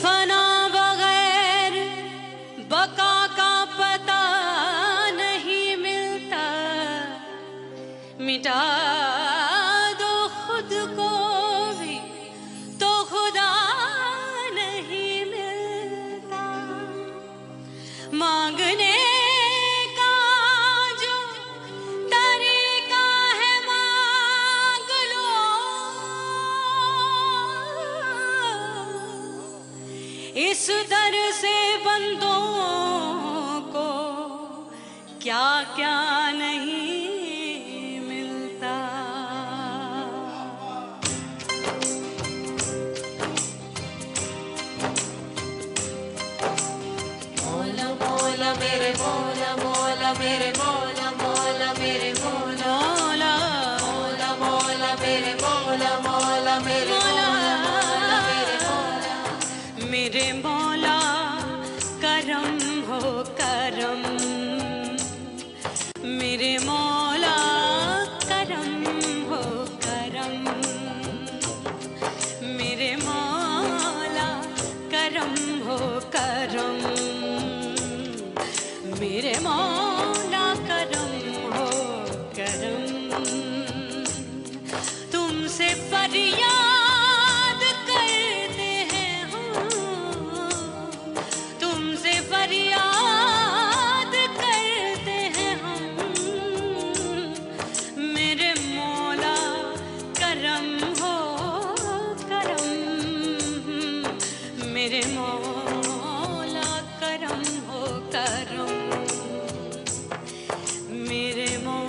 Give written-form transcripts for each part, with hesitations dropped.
फना बगैर बका का पता नहीं मिलता, मिटा दो खुद को भी तो खुदा नहीं मिलता। मांगने का जो तरीका है मांग लो, इस दर से बंदों को क्या क्या नहीं मिलता। मौला मौला मेरे मौला मौला मेरे मौला मौला मेरे मौला मौला मौला मेरे मौला मौला मेरे मौला मौला मेरे मौला मेरे मौला करम हो करम, मेरे मौला करम हो करम, मेरे मौला करम हो करम, मेरे मौला करम हो करम। तुमसे फरियाद करते हैं हम, तुमसे फरियाद करते हैं हम, मेरे मौला करम हो करम, मेरे मौला करम हो करम, मेरे मौला।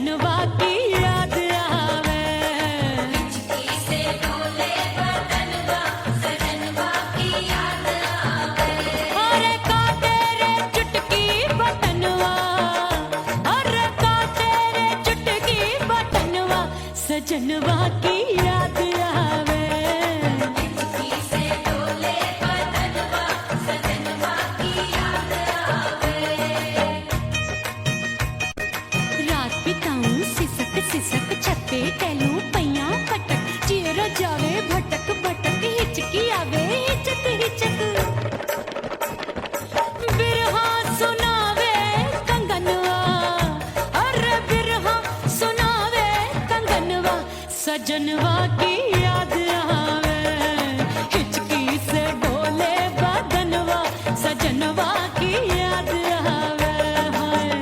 सजनवा की याद आवे। हिचकी से डोले बदनवा सजनवा की याद आवे। अरे का तेरे चुटकी बटनवा, अरे का तेरे चुटकी बटनवा सजनवा की याद आवे। हिचकी से डोले बदनवा सजनवा की याद आवे। रात बिताऊं सिसक सिसक छत पे टहलूं पैया पटक, चेहरा जावे भटक भटक, हिचकी आवे हिचक हिचक। बिरहा सुनावे कंगनवा, अरे बिरहा सुनावे कंगनवा सजनवा की याद आवे। हिचकी से डोले बदनवा सजनवा की याद आवे। हाय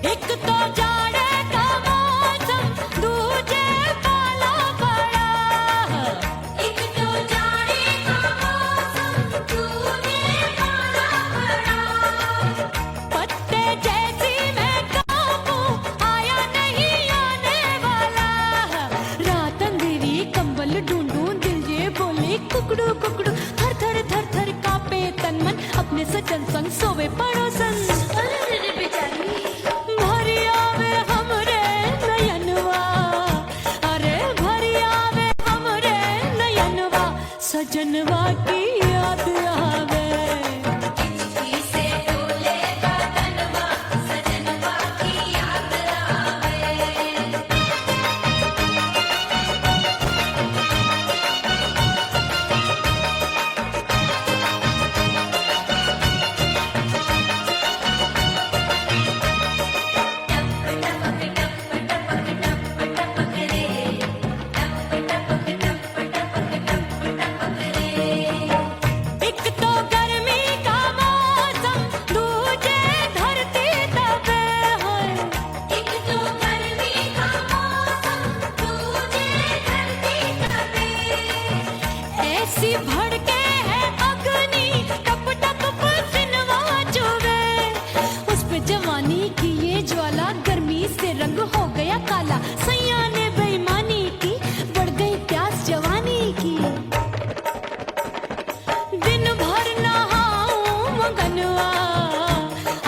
एक तो जाड़े का मौसम, दूजे पाला पड़ा। एक तो जाने का मौसम तूने पाला पड़ा। पत्ते जैसी मैं कांपूं, आया नहीं आने वाला। रात अंधेरी कंबल ढूंढूं, दिल ये बोले कुकड़ू कुकड़ू। थर थर थर थर कांपे तन मन, अपने सजन संग सोवे पड़ोसन। अरे रे बेचारी भरी आवे हमरे नयनवा, अरे भरी आवे हमरे नयनवा सजनवा की याद आवे। हिचकी से डोले बदनवा सजनवा की याद आवे। एक तो गर्मी का मौसम, दूजे धरती तपे होए। एक तो गर्मी का मौसम तुझे धरती तपे। ऐसी भड़के है अग्नि, टप टप पसीनवा चुभे। उस पे जवानी की ये ज्वाला, गर्मी से रंग हो गया काला। सैया ने बेईमानी की, बढ़ गई प्यास जवानी की। दिन भर नहाऊं मगनवा,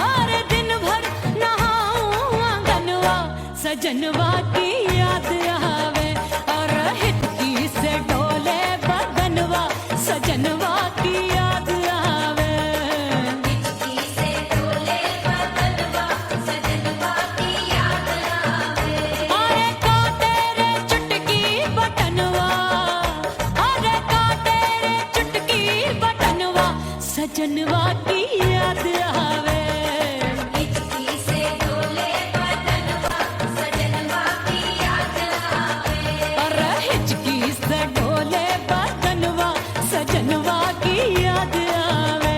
अरे दिन भर नहाऊं आंगनवा सजनवा की याद आवे। और हिचकी से डोले बदनवा सजनवा की याद आवे। हिचकी से डोले बदनवा सजनवा की याद आवे। अरे का तेरे चुटकी बटनवा, अरे का तेरे चुटकी बटनवा सजनवा की याद आवे। हिचकी से डोले बदनवा सजनवा की याद आवे। अरे हिचकी से डोले बदनवा सजनवा की याद आवे।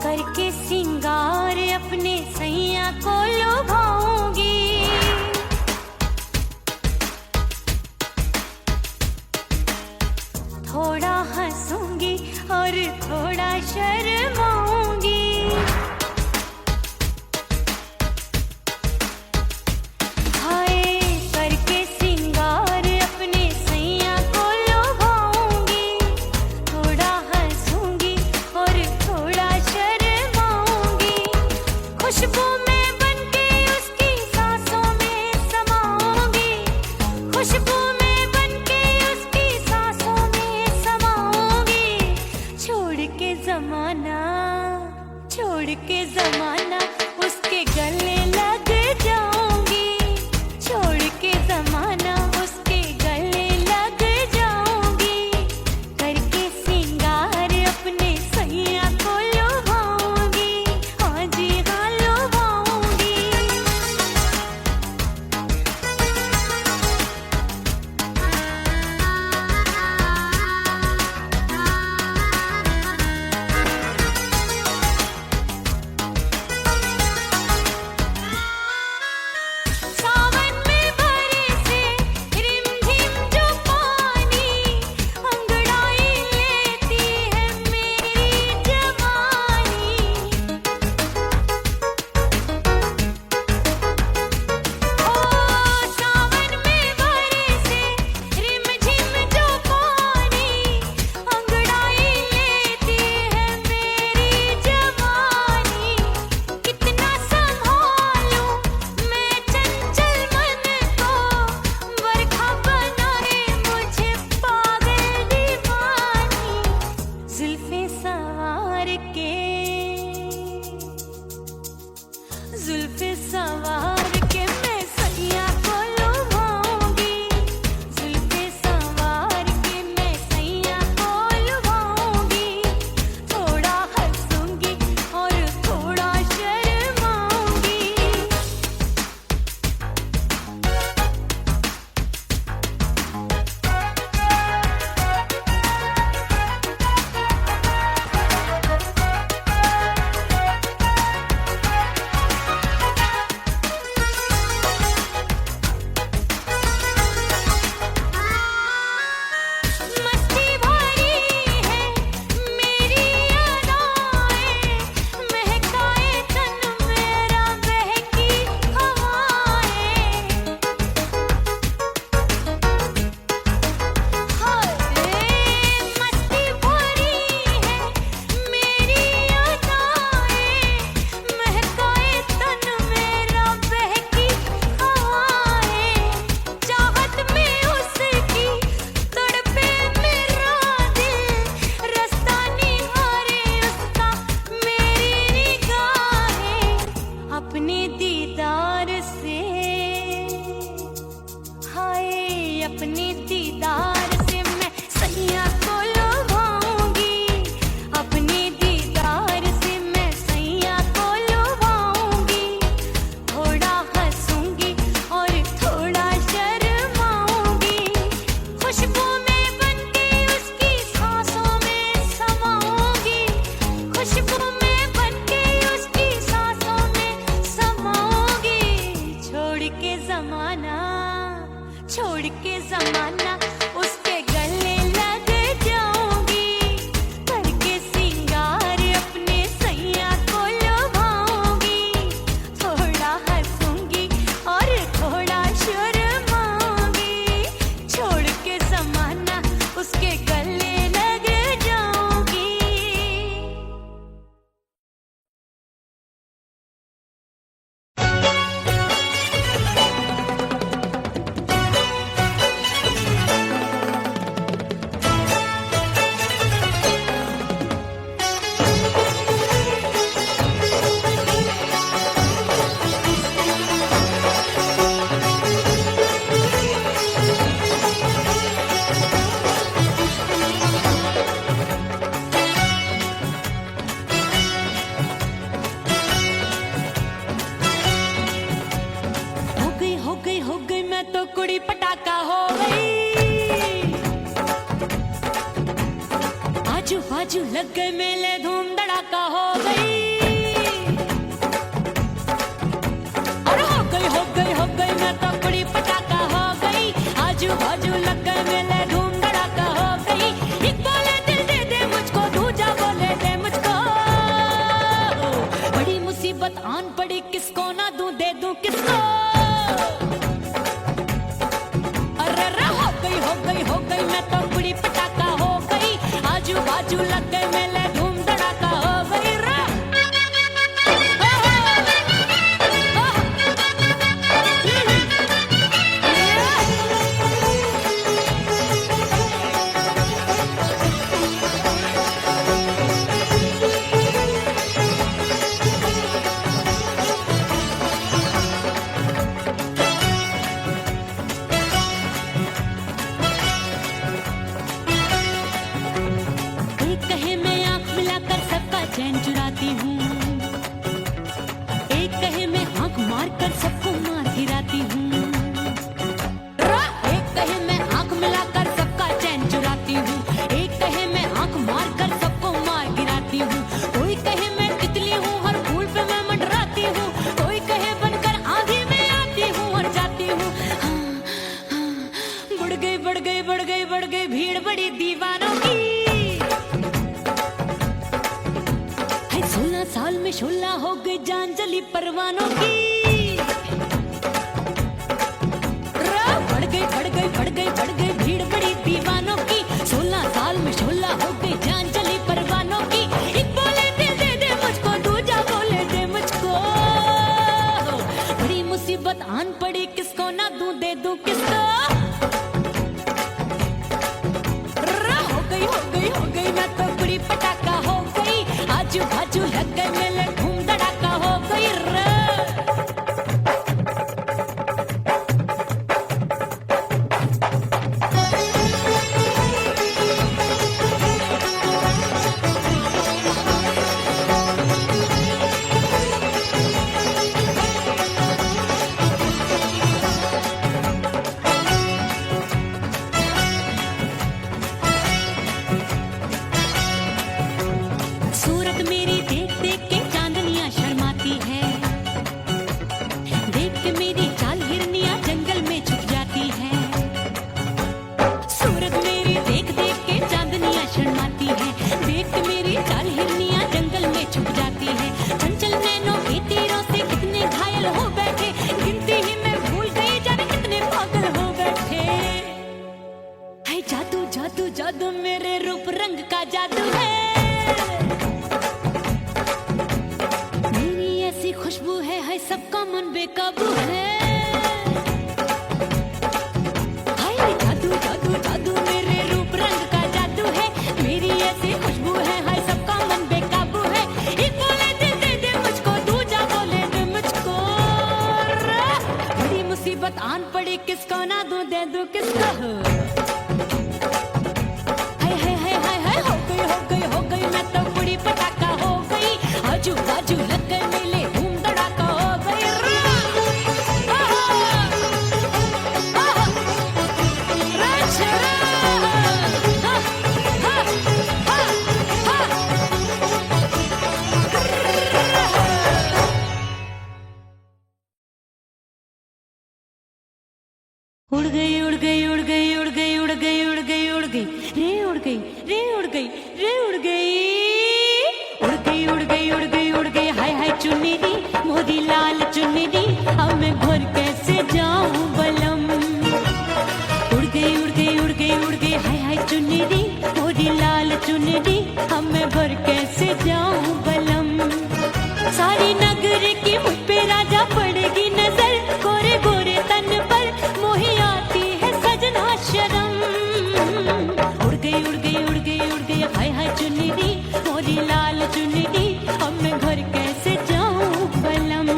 करके सिंगार अपने सैया को लुभाऊंगी। थोड़ा हंसूंगी और थोड़ा शर्माऊंगी। हाय करके सिंगार के जमाना, छोड़ के जमाना उसके गले लग जाऊंगी, छोड़ के जमाना उसके गले लग जाऊंगी, करके सिंगार अपने सैया को लुभाऊंगी, हाँ जी हाँ लुभाऊंगी। सावन में बरसे रिमझिम जो पानी, अंगड़ाई लेती है मेरी जवानी। ओ सावन में बरसे रिमझिम जो पानी, अंगड़ाई लेती है मेरी जवानी। कितना संभालूं मैं चंचल मन को, बरखा बनाए मुझे पागल दीवानी। जुल्फे सवार के, जुल्फे सवार के मैं सैया को लुभाऊंगी, जुल्फे सवार के मैं सैया को लुभाऊंगी। थोड़ा हंसूंगी और थोड़ा शर्माऊंगी। मस्ती भरी है मेरी अदाएं, महकाए तन मेरा बहकी हवाएं। हाय मस्ती भरी है मेरी अदाएं, महकाए तन मेरा बहकी हवाएं। चाहत में उसकी तड़पे मेरा दिल, रास्ता निहारे उसका मेरी निगाहें। अपने दीदार से, हाय अपने दीदार से मैं सैया को लुभाऊंगी, अपने दीदार से मैं सैया को लुभाऊंगी। थोड़ा हंसूंगी और थोड़ा शर्माऊंगी। खुशबू में बनके उसकी सांसों में समाऊंगी, खुशबू में बनके उसकी सांसों में समाऊंगी। छोड़ के जमाना, छोड़ के जमाना उसके गले लग जाऊंगी, करके सिंगार अपने सैया को लुभाऊंगी। थोड़ा हंसूंगी और थोड़ा शर्माऊंगी। छोड़ के जमाना उसके गले लग जाऊंगी। हो गई मैं तो कुड़ी पटाखा हो गई। आजू बाजू लग गए मेले, धूम धड़ाका हो गई। और हो गई मैं तो कुड़ी पटाखा हो गई। आजू बाजू लग गए मेले, धूम धड़ाका हो गई। एक बोले दिल दे दे मुझको, दूजा बोले दे मुझको। बड़ी मुसीबत आन पड़ी, किसको ना दूं दे दूं किसको। हो गई मैं तो कुड़ी पटाखा हो गई। आजू बाजू लग गए मेले, धूम धड़ाका हो गई। मिलाकर सबका चैन चुराती हूँ। एक कहे मैं आंख मार कर सबको मार गिराती हूँ। एक कहे मैं आंख मिलाकर सबका चैन चुराती हूँ। एक कहे मैं आंख मार कर सबको मार गिराती हूँ। कोई कहे मैं तितली हूँ, हर फूल पे मैं मंडराती हूँ। कोई कहे बनकर आंधी में आती हूँ और जाती हूँ। हाँ, हाँ, बढ़ गई बढ़ गई बढ़ गई बढ़ गई भीड़ बड़ी दीवानों की। 16 साल में शोला हो गई जान जली परवानों की। बढ़ गई बढ़ गई बढ़ गई बढ़ गई भीड़ बड़ी दीवानों की। 16 साल में शोला हो गई जान जली परवानों की। एक बोले दिल दे दे मुझको, दूजा बोले दे मुझको। बड़ी मुसीबत आन पड़ी, किसको ना दूं दे दूं किसको। हो गई मैं तो बड़ी पटाखा हो गई। आजू बाजू लग गए मेले, धूम धड़ाका हो गई रे। सूरत मेरी देख देख के चांदनियां शर्माती है। देख के मेरी चाल हिरनियां जंगल में छुप जाती है। सूरत मेरी देख देख के चांदनियां शर्माती है। देख के मेरी चाल हिरनियां जंगल में छुप जाती है। चंचल नैनों के तीरों से कितने घायल हो बैठे, गिनती ही मैं भूल गई जाने कितने पागल हो बैठे। है जादू जादू जादू मेरे रूप रंग का जादू है। ऐसी खुशबू है सबका मन बेकाबू है। हाय जादू जादू जादू मेरे रूप रंग का जादू है। मेरी ऐसी खुशबू है हाय सबका मन बेकाबू है। एक बोले दिल दे दे मुझको, दूजा बोले दे मुझको। बड़ी मुसीबत आन पड़ी, किसको ना दूं दे दूं किसको। हाय हाय हाय हाय हाय हो गई मैं तो बड़ी पटाखा हो गई। आजू बाजू लग गए मेले, धूम धड़ाका हो गई रे। उड़ गई उड़ गई उड़ गई उड़ गई उड़ गई उड़ गई उड़ गई रे, उड़ गई रे, उड़ गई रे, उड़ गई उड़ गई उड़ गई उड़ गई उड़ गई। हाय हाय चुनरी मोरी लाल चुनरी, अब मैं घर कैसे जाऊं बलम। उड़ गई उड़ गई उड़ गई उड़ गई हाय हाय चुनरी मोरी लाल चुनरी, अब मैं घर कैसे जाऊं बलम। सारी नगर की मुझ पे राजा पड़ेगी नजर, गोरे गोरे तन पर मोही आती है सजना शर्म। उड़ गई उड़ गई उड़ गई उड़ गई हाय हाय चुनरी मोरी लाल चुनरी, अब मैं घर कैसे जाऊं बलम।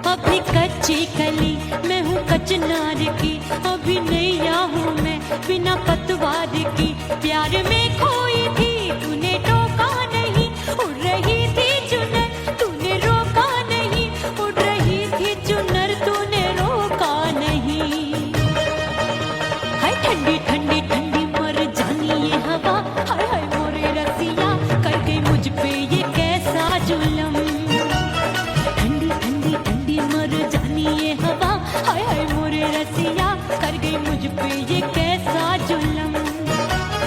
अभी कच्ची कली मैं हूँ कचनार की, अभी नैया हूँ मैं बिना पतवार की। प्यार में खोई थी तूने टोका नहीं, उड़ रही थी चुनर तूने रोका नहीं। उड़ रही थी चुनर तूने रोका नहीं। हाय ठंडी ठंडी ठंडी मर जानी ये हवा, हाय हाय मोरे रसिया कर गई मुझ पे ये कैसा जुलम। ठंडी ठंडी ठंडी मर जानी ये हवा, हाय हाय मोरे रसिया कर गई मुझ पे ये कैसा जुलम।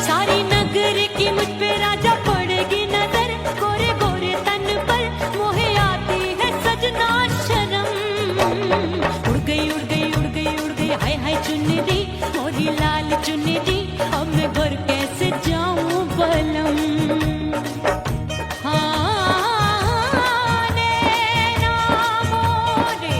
सारी नगर की मुझ पे राजा पड़ेगी नजर, गोरे गोरे तन पर मोहे आती है सजना शर्म। उड़ गई उड़ गई उड़ गई उड़ गई हाय हाय चुनरी मोरी लाल चुनरी, अब मैं घर कैसे जाऊं बलम। हाँ नैना मोरे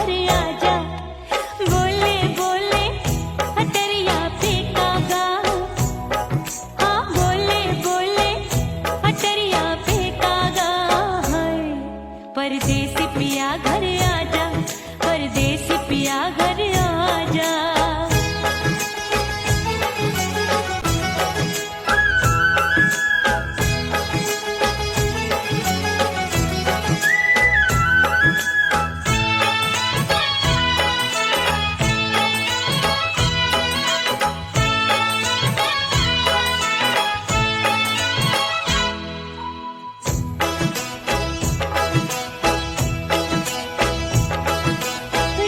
घर आजा। बोले बोले अटरिया फेंकागा, हाँ बोले बोले अटरिया फेंकागा। हाय परदेसी पिया घर आजा, परदेसी पिया घर आजा।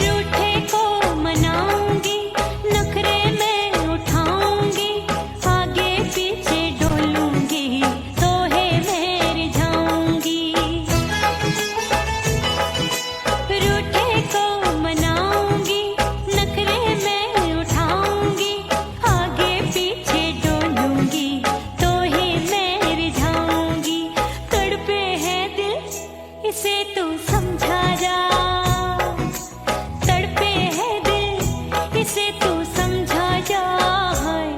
रूठे को मनाऊंगी, नखरे में उठाऊंगी, आगे पीछे डोलूंगी, तो है मैं रिझाऊंगी। रूठे को मनाऊंगी, नखरे में उठाऊंगी, आगे पीछे डोलूंगी, तो है मैं रिझाऊंगी। तड़पे है दिल इसे तू समझा जा, तड़पे है दिल इसे तू समझा जा। हाय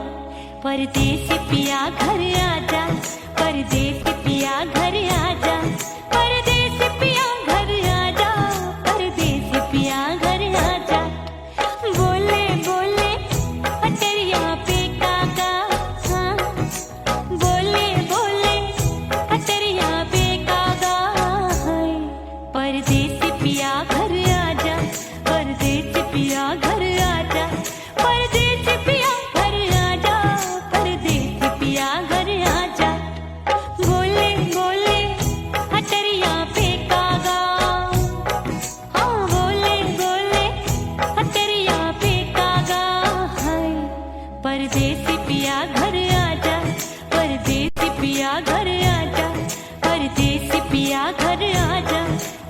परदेसी पिया घर आजा, परदेसी पिया घर आजा, परदेसी पिया घर आजा, परदेसी पिया घर आजा। बोले बोले अटरिया फेंकागा, हाँ बोले बोले अटरिया फेंकागा। हाय परदेसी पिया घर आजा, परदेसी पिया घर आजा, परदेसी पिया घर आजा, परदेसी पिया घर आजा। बोले बोले अटरिया फेंकागा, हाँ बोले बोले अटरिया फेंकागा। हाय परदेसी पिया घर आजा, परदेसी पिया घर आजा, परदेसी पिया घर आजा,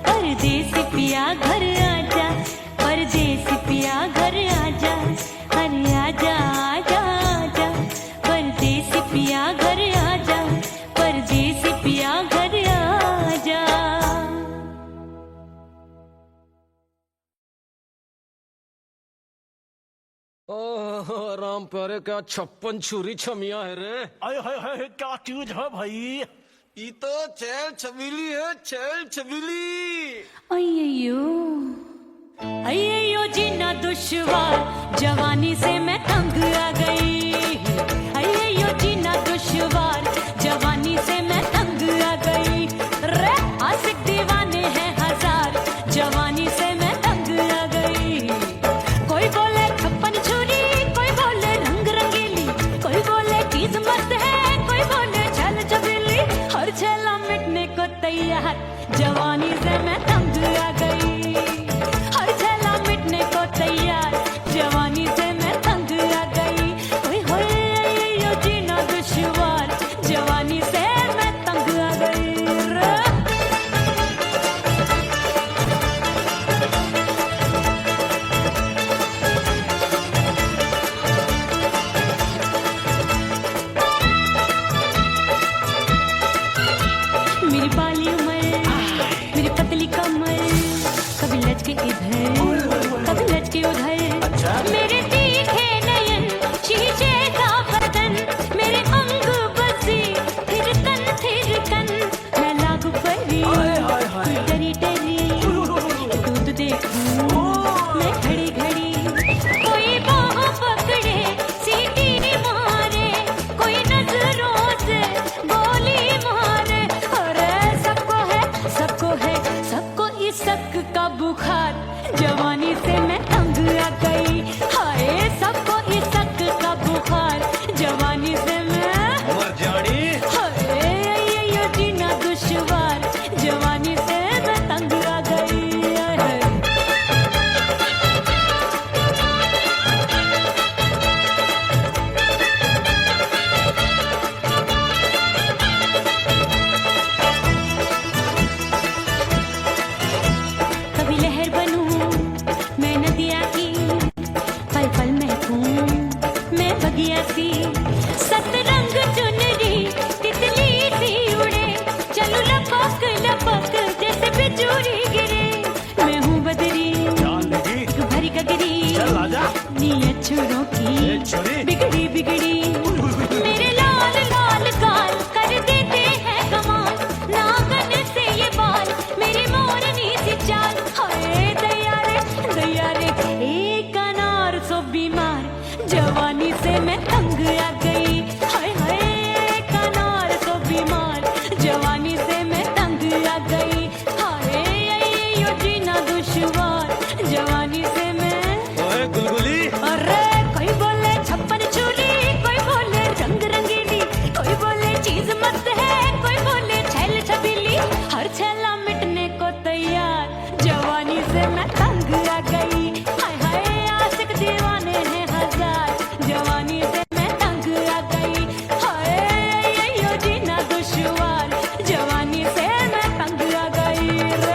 परदेसी पिया घर आजा, परदेसी पिया घर आजा। अरे आजा आजा आजा, परदेसी पिया घर आजा, परदेसी पिया घर आजा। ओह राम प्यारे, क्या 56 छुरी छमिया है रे। आय हाय हाय क्या चीज है भाई। ये तो चैल छबीली है, चैल छबीली। अय्यो अय्यो जीना दुश्वार, जवानी से मैं तंग आ गई। अय्यो जीना दुश्वार, जवानी से मैं तंग आ गई। रे आशिक दीवाने हैं हजार, जवानी से मैं तंग आ गई। कोई बोले 56 छुरी, कोई बोले रंग रंगीली, कोई बोले चीज मस्त है, कोई बोले छल छबीली। हर छेला मिटने को तैयार, जवानी से मैं तंग आ गई। हर छेला मिटने को तैयार, जवानी से मैं तंग आ गई। ओए होए यो जीना दुश्वार, जवानी से मैं तंग आ गई रे। मेरी बाली उम्र, मेरी पतली कमर, कभी लचके इधर, कभी लचके उधर। मेरे तीखे नयन, शीशे का बदन, मेरे अंग बसी थिरकन। मैं लागू परी, तू डरी डरी, दूध देखूं मैं घड़ी घड़ी। कोई बाह पकड़े सीटी मारे, कोई नजरों से गोली मारे। अरे सबको है, सबको है, सबको इस शक का बुखार, जवानी से मैं तंग आ गई। हाय सबको इस शक का बुखार, जवानी से मैं मर जानी। हाय ये जीना दुश्वार, जवानी से मैं तंग आ गई। हाय। कभी लहर बनूं मैं नदिया की, पल पल महकूं मैं बगिया सी। सतरंग चुनरी तितली सी उड़े, चलूं लपक लपक जैसे बिजली गिरे। मैं हूँ बदरी, चल आजा नी अक्षरों ए, की छोरी बिगड़ी बिगड़ी मेरे लाल लाल गाल कर देते हैं कमाल नागन से ये बाल मेरी मोरनी सी चाल हाय दया रे एक अनार सो बीमार जवानी से मैं तंग आ गई हाय हाय एक अनार सो बीमार जवानी से मैं तंग आ गई हाय यो जीना दुश्वार जवानी से मैं ओए गुलगुली अरे कोई बोले छप्पन छुरी कोई बोले रंग रंगीली कोई बोले चीज मस्त है कोई बोले छैल छबीली हर छैला मिटने को तैयार जवानी से मैं तंग आ गई हाय हाय आशिक दीवाने हैं हजार जवानी से मैं तंग आ गई हाय यो जीना दुश्वार जवानी से मैं तंग आ गई रे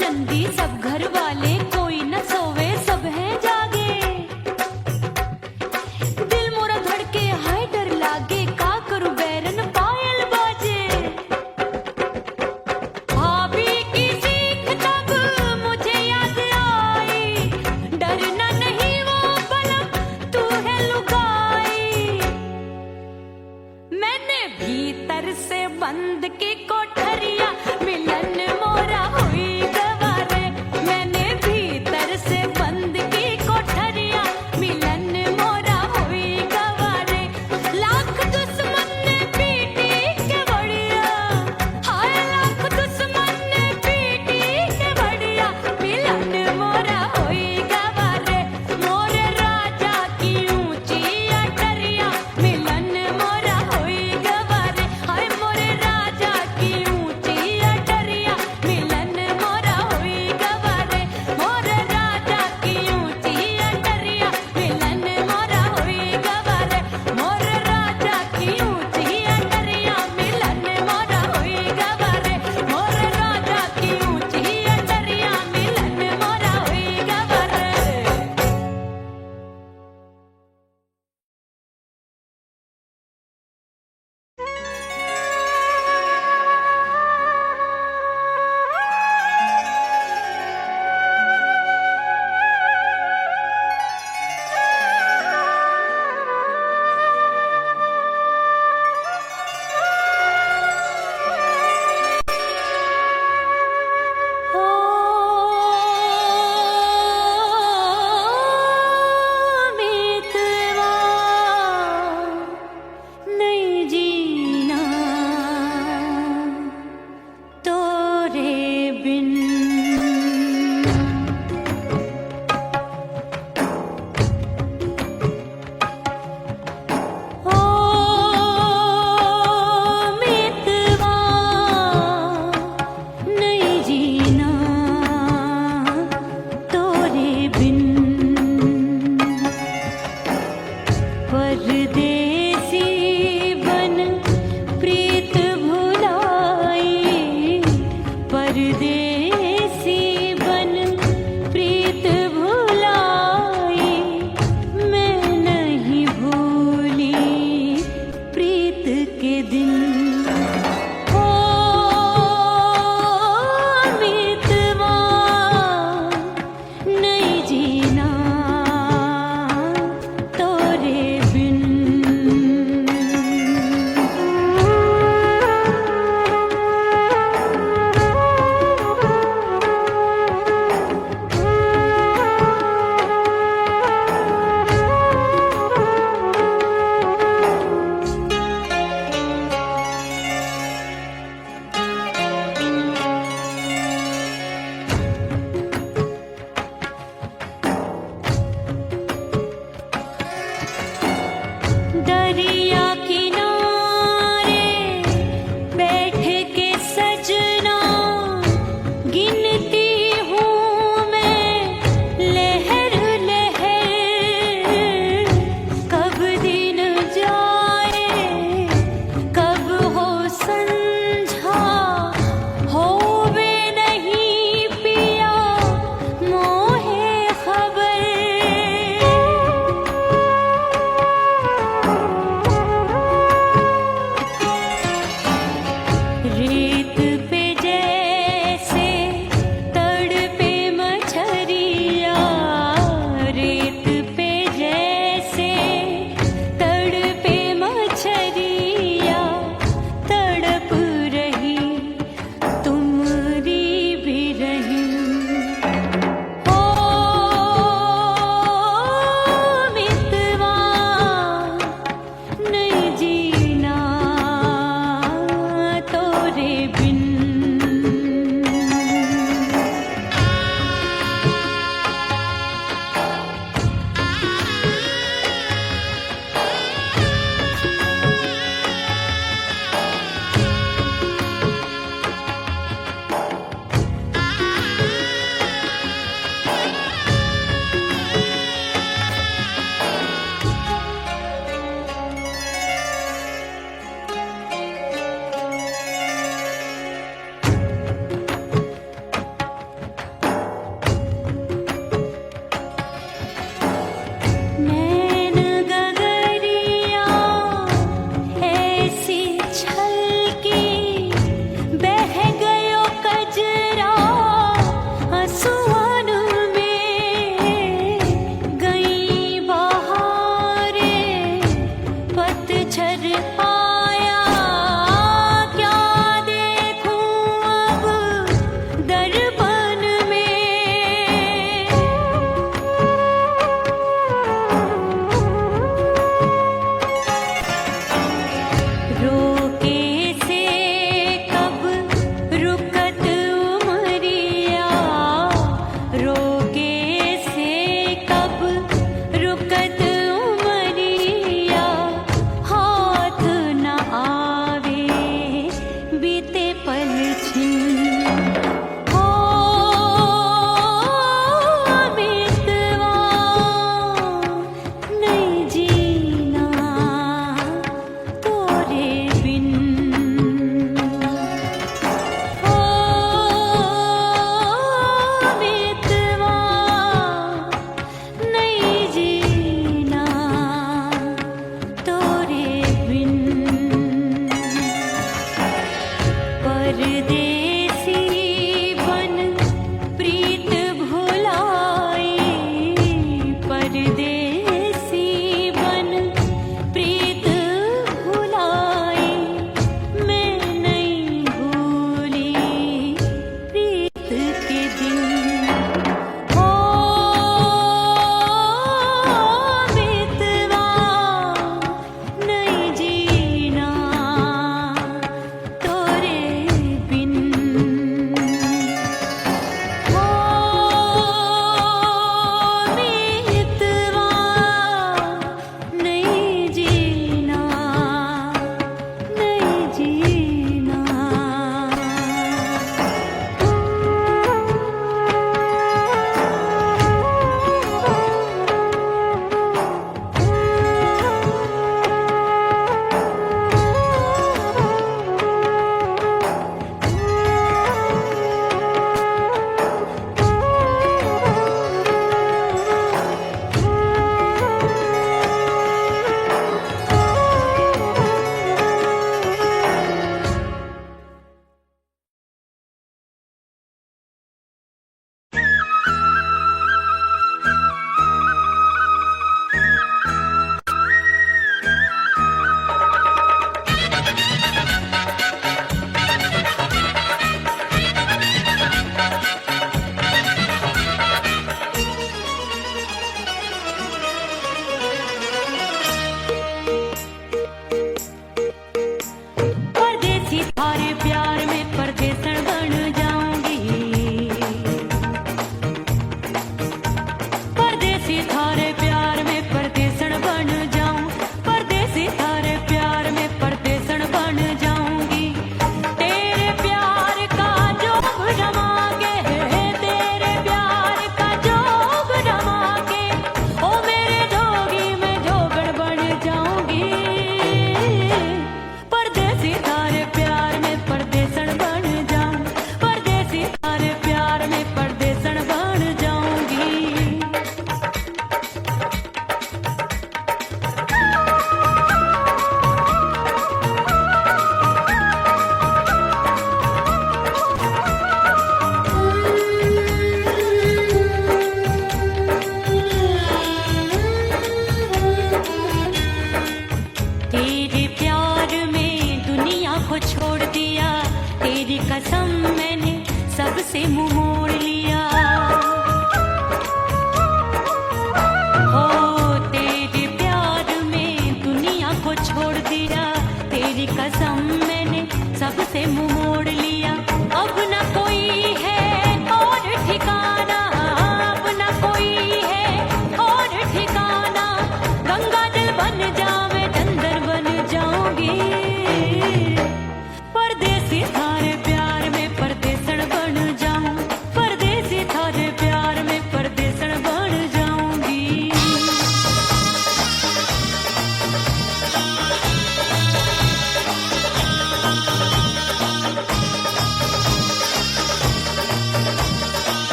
नंदी सब घर वाले, कोई न सोवे सब है जागे। दिल मोरा धड़के हाय डर लागे, का करूं बैरन पायल बाजे। भाभी की सीख तब मुझे याद आई, डरना नहीं वो बलम तू है लुगाई। मैंने भीतर से बंद की कोठरिया, मिलन मोरा हुई गवारे। मैंने भीतर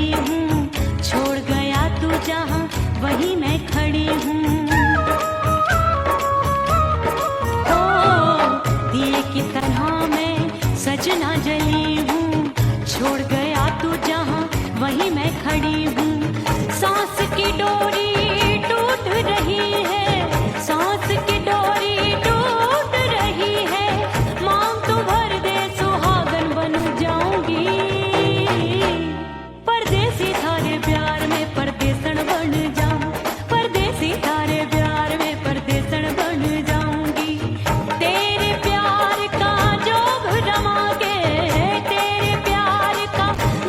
घड़ी हूँ, छोड़ गया तू जहाँ वहीं मैं खड़ी हूँ। ओ दिए की तरह मैं सजना जली हूँ, छोड़ गया तू जहाँ वहीं मैं खड़ी हूँ। सांस की डोरी टूट रही है, सांस की डोरी टूट रही है, मांग तू भर दे सुहागन बन जाऊंगी। परदेसी थारे प्यार में परदेसन बन जाऊं, परदेसी थारे प्यार में परदेसन बन जाऊंगी। तेरे प्यार का जोग रमा के, तेरे प्यार का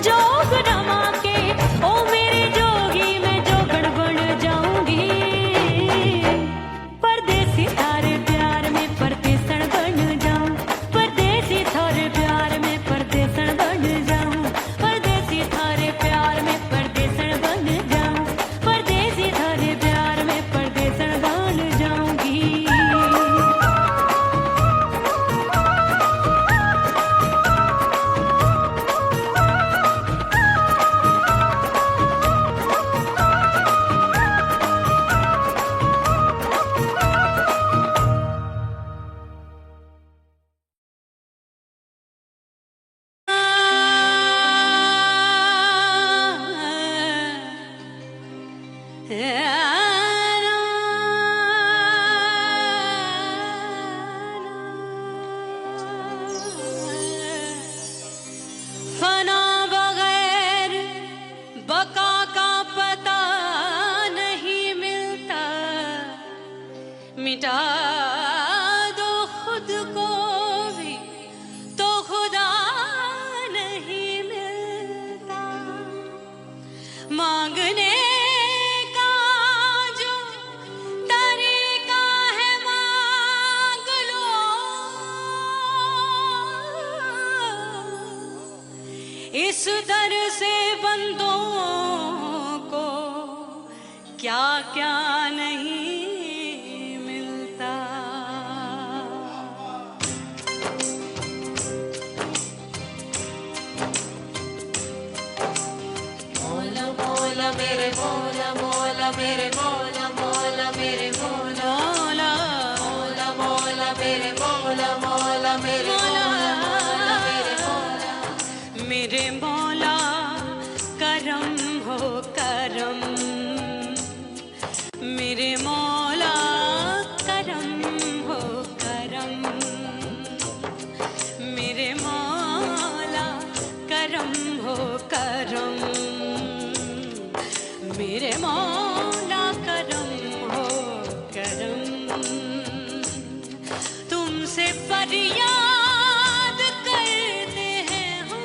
जोग रमा के, ओ मेरे जोगी मैं जोगण बन जाऊंगी। परदेसी थारे प्यार में परदेसन बन जाऊं, परदेसी थारे प्यार में परदेसन बन जाऊं, परदेसी थारे प्यार में परदेसन बन जाऊं, परदेसी थारे प्यार में परदेसन बन जाऊंगी। फना बगैर बका का पता नहीं मिलता, मिटा दो खुद को भी तो खुदा नहीं मिलता। मांगने का जो तरीका है मांग लो, इस दर से बंदों को क्या क्या नहीं मिलता। मोला मोला मेरे मोला मोला मेरे मोला मोला मेरे मोला मोला मोला मेरे मोला मोला मेरे मोला मोला मेरे मोला। मेरे मौला करम हो करम, मेरे मौला करम हो करम, मेरे मौला करम हो करम, मेरे मौला करम हो करम। तुमसे फरियाद करते हैं हम,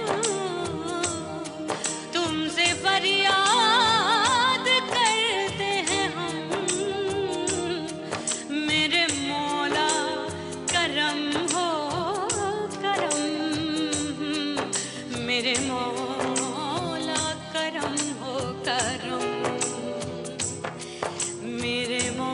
तुमसे फरियाद करते हैं हम, मेरे मौला करम हो करम, मेरे मौला करम हो करम, मेरे मौला।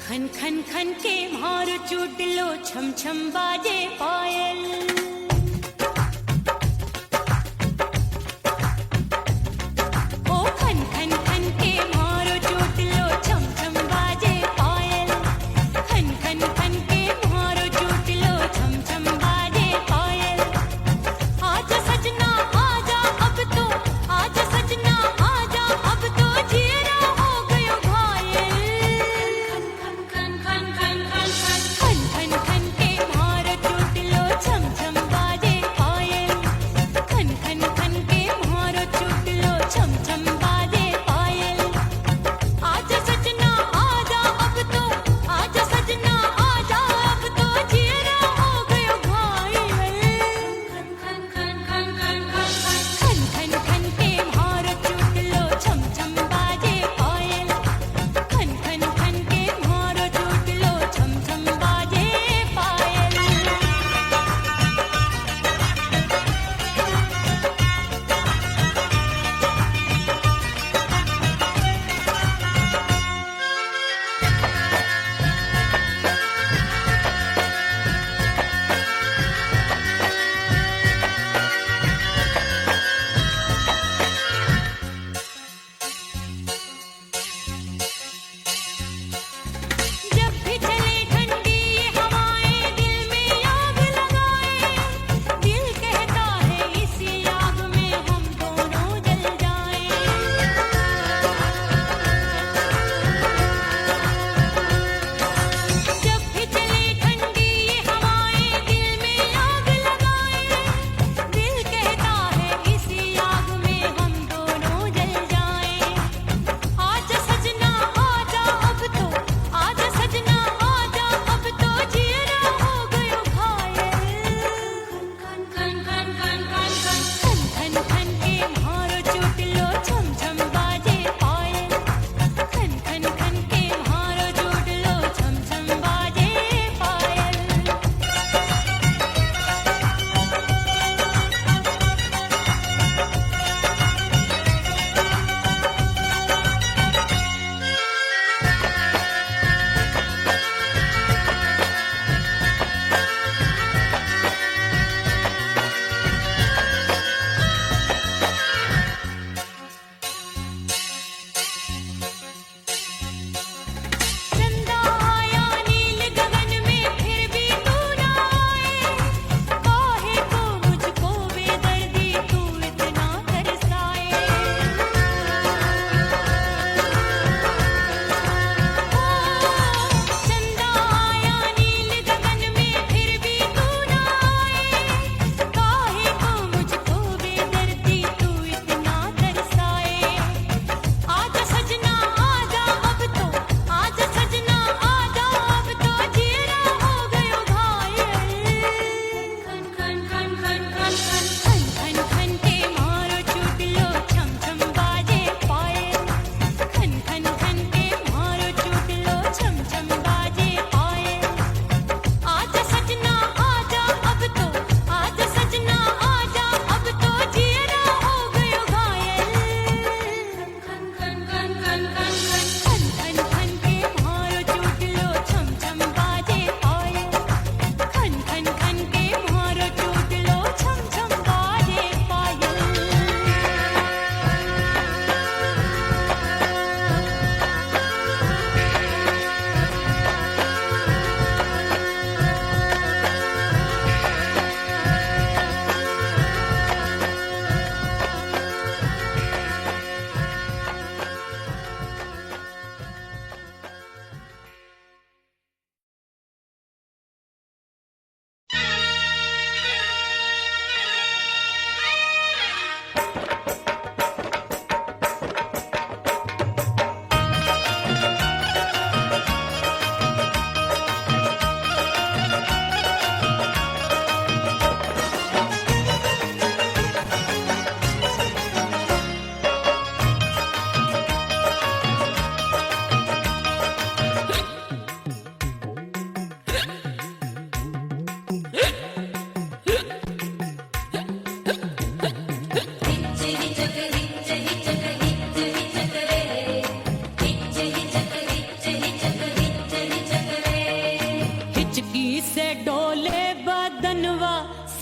खन खन खन के मार चूट लो, छम छम बाजे पायल। ओ खन खन खन के मार चूट लो, छम छम बाजे पायल। खन खन खन के मार चूट लो, छम छम बाजे पायल। आजा सजना आजा अब तो, आजा सजना आजा अब तो, जीरा हो गयो घायल। खन खन खन खन खन खन खन खन के मार चूट लो, छम छम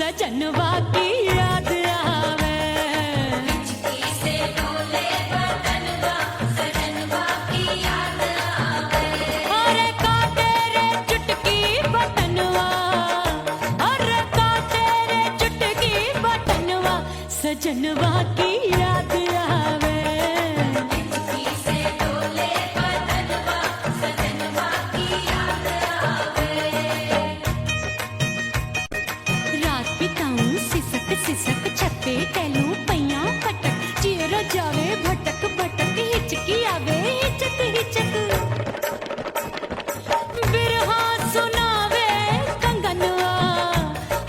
सजनवा की याद आवे। हिचकी से डोले बदनवा सजनवा की याद आवे। अरे का तेरे चुटकी बटनवा, अरे का तेरे चुटकी बटनवा सजनवा की याद आवे। हिचकी से डोले बदनवा सजनवा की याद आवे। रात बिताऊं सिसक सिसक छत पे टहलूं पैया पटक चेहरा जावे भटक भटक हिचकी आवे हिचक हिचक। बिरहा सुनावे कंगनवा,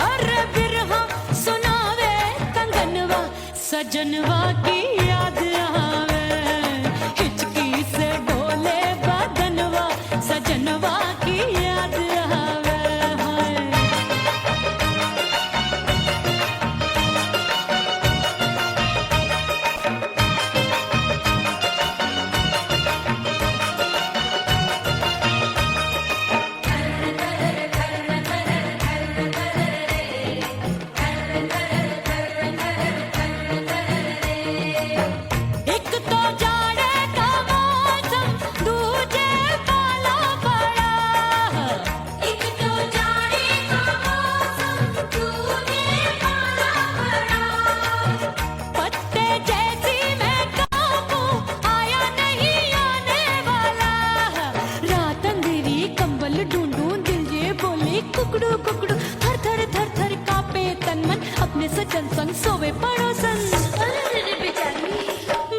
अरे बिरहा सुनावे कंगनवा सजनवा की याद आवे। हिचकी से डोले बदनवा सजनवा की याद आवे। हाय एक तो जाड़े का मौसम दूजे पाला पड़ा। एक तो जाड़े का मौसम दूजे पाला पड़ा। पत्ते जैसी मैं कांपूं आया नहीं आने वाला। रात अंधेरी कंबल ढूंढूं दिल ये बोले कुकड़ू कुकड़ू थर थर थर थर कांपे तन मन अपने सजन संग सोवे पड़ोसन। अरे बेचारी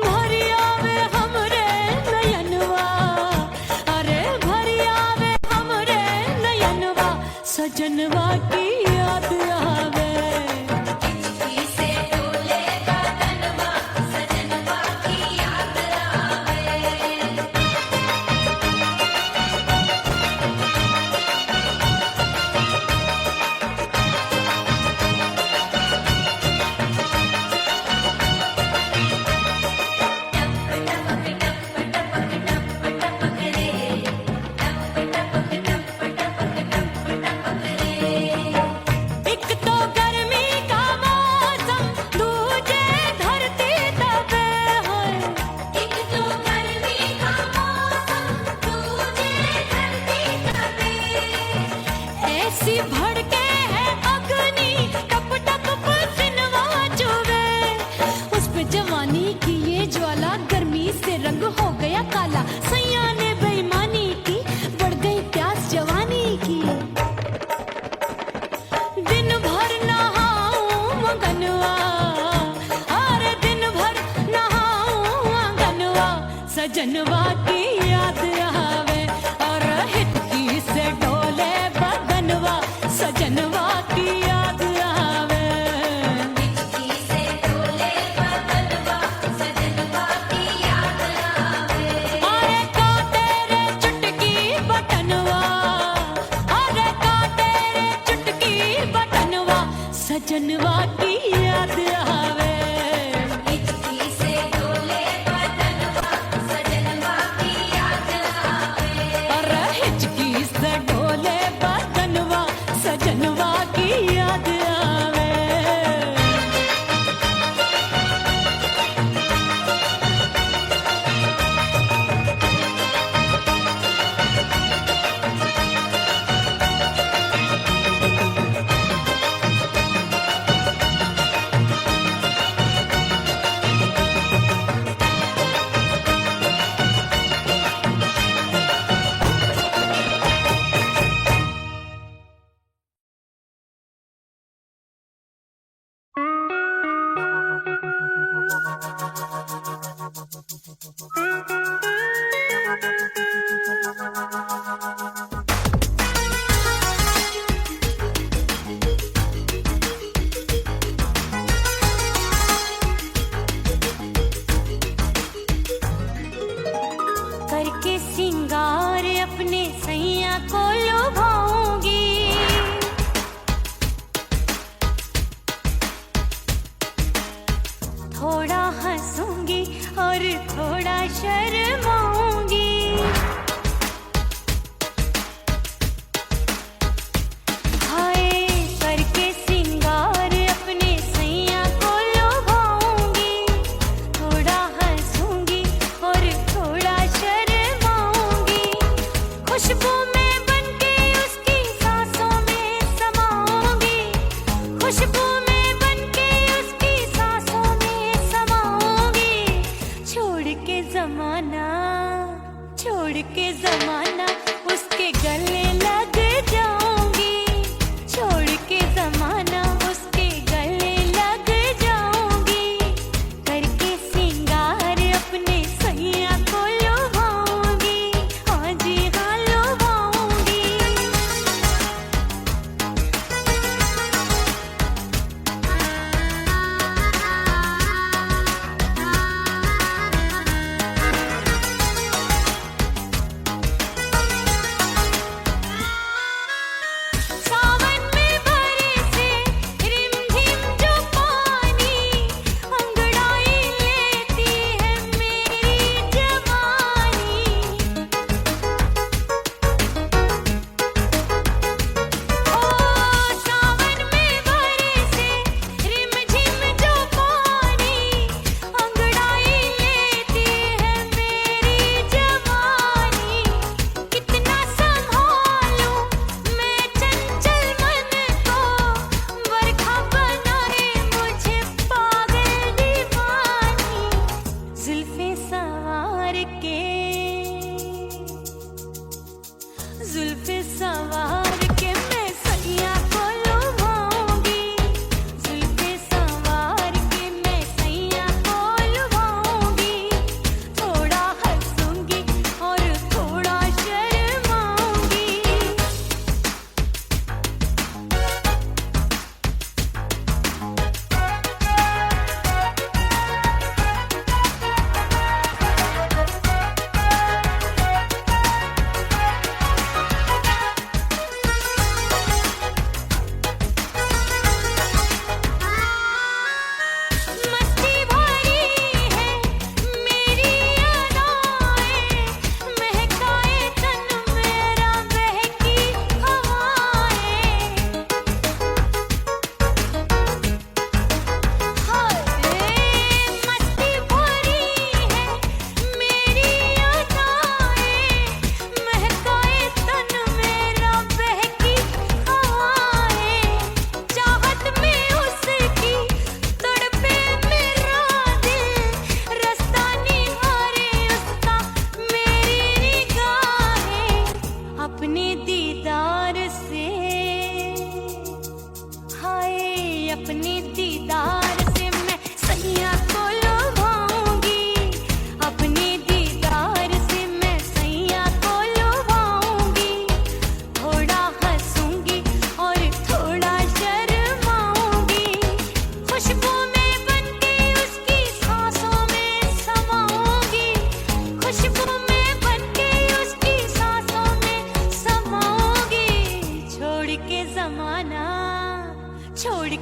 भरी आवे हमरे नयनवा, अरे भरी आवे हमरे नयनवा सजनवा की याद आवे। हिचकी से डोले बदनवा सजनवा की याद आवे। एक तो गर्मी का मौसम दूजे धरती तपे है। एक तो गर्मी का मौसम दूजे धरती तपे। ऐसी भड़के है अग्नि टप टप पसीनवा चुभे। उस पे जवानी की ये ज्वाला गर्मी से रंग हो गया काला। सैया ने बेईमानी की बढ़ गई प्यास जवानी की। दिन भर नहाऊं आंगनवा, अरे दिन भर नहाऊं आंगनवा सजनवा की याद आवे। और हिचकी से डोले बदनवा सजनवा की याद आवे। हिचकी से डोले बदनवा सजनवा की याद आवे। अरे का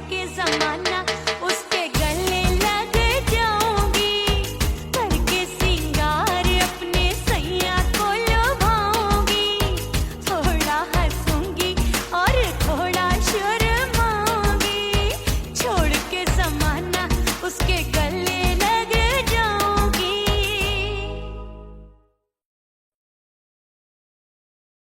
के जमाना उसके गले लग जाऊंगी, करके सिंगार अपने सैया को लुभाऊंगी, थोड़ा हंसूंगी और थोड़ा शर्माऊंगी, छोड़ के जमाना उसके गले